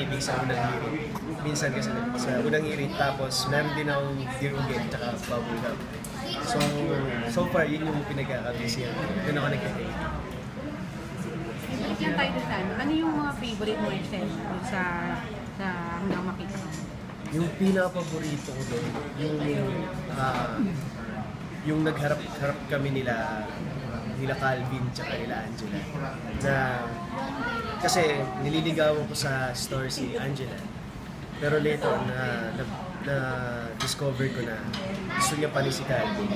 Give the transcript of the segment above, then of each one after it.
taping sa unang hirit. Minsan kasi sa unang hirit, tapos meron din akong Dirugin tsaka Bubblegum. So far, yun yung pinagkakabisihan ko. Doon ako nagtitaping. Yan tayo doon. Ano yung mga favorite mo sa hanggang makita ko? Yung pinaka-paborito ko doon, yung nagharap-harap kami nila Calvin tsaka nila Angela. Na, kasi nililigawan ko sa store si Angela. Pero later na discover ko na gusto niya pa rin si Calvin.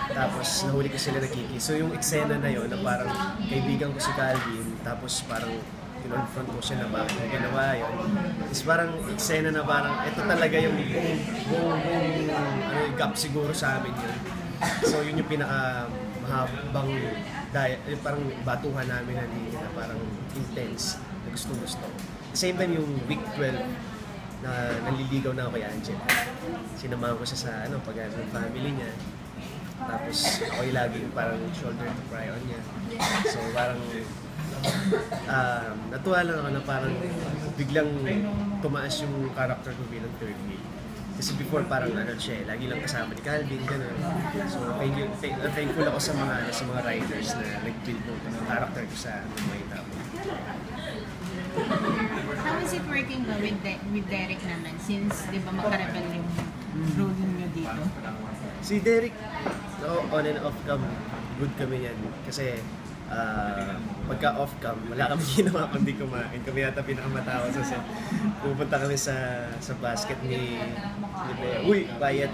Tapos nahuli ko sila nakiki. So yung eksena na yon na parang kaibigan ko si Calvin, tapos parang kinonfront ko siya na bakit na ginawa yun. Is parang eksena na parang ito talaga yung gap siguro sa amin yun. So yun yung pinaka mahabang parang batuhan namin na parang intense na gusto. Same time yung week 12 na naliligaw na ako kay Angela. Sinamahan ko siya sa pag-ano ng family niya. Tapos ako yung laging parang shoulder to cry on niya. So parang natuwa lang ako na parang biglang tumaas yung character ko bilang third wheel. Kasi before parang siya lagi lang kasama ni Calvin, gano'n. So thankful ako sa mga writers na nag-build ng character ko sa mga tao. How is it working with Derek naman since di ba magka-rebel yung role niyo dito? Si Derek, on and off cam, good kami yan. Kasi pagka off cam, wala kami ginawa kundi kumain. Kami yata pinakamatawa sa set. Pupunta kami sa basket ni Bea. Uy, bayad!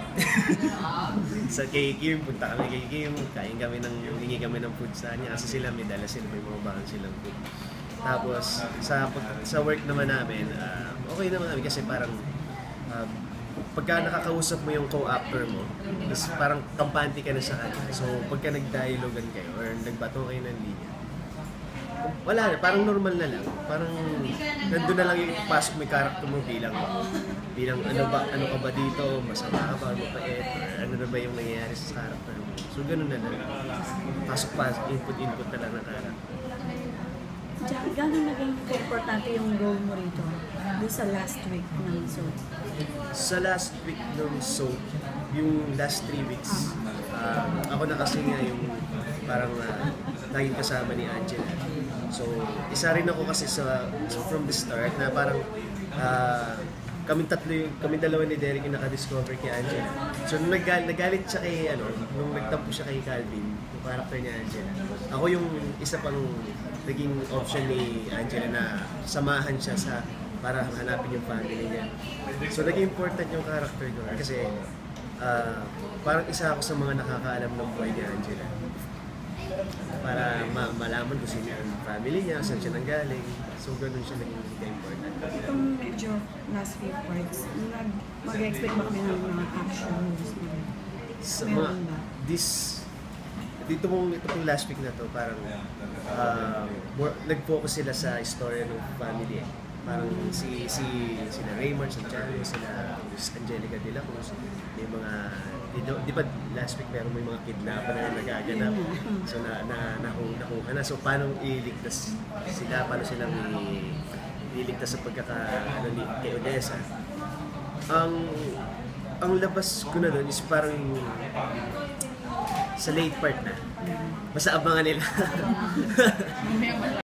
Sa kay Kim, punta kami kay Kim. Hingi kami ng food sa kanya. Kasi sila may dala sila, may mga bahan silang food. Tapos sa work naman namin, okay naman kami kasi parang pagka nakakausap mo yung co-actor mo, is parang kampante ka na sa kanya. So pagka nag-dialogan kayo or nagbato kayo ng linya, wala na, parang normal na lang. Parang nandun na lang yung ipasok mo yung character mo bilang ano ka ba dito, masama ka ba, mapait, or ano na ba yung nangyayari sa character mo. So ganun na lang. Pasok, input na lang na character. Gano'n naging importante yung role mo rito doon sa last week ng soap? Sa last week ng soap, yung last 3 weeks, ako na kasi nga yung parang laging kasama ni Angela. So, isa rin ako kasi from the start na parang kami dalawa ni Derek yung nakadiscover kay Angela. So, nung nagalit siya kay, nung nagtampo siya kay Calvin, yung character ni Angela, ako yung isa pang naging option ni Angela na samahan siya para hanapin yung family niya. So, naging important yung character ko kasi parang isa ako sa mga nakakaalam ng buhay ni Angela. Para malaman kung sino yung family niya, saan siya nanggaling. So, ganun siya naging important. Itong medyo last few parts, mag-expect ba kami ng mga action moves mo? Meron ba? Itong last week na to, parang nag-focus sila sa istorya ng family. Parang sila Raymond Santiago, sila Angelica de la Cruz, may mga, di ba last week may mga kidnapan na nagaganap. So nakuha na. So paano iligtas sila, paano silang iligtas sa kay Odessa. Ang labas ko na doon is parang sa late part na. Basta abangan nila.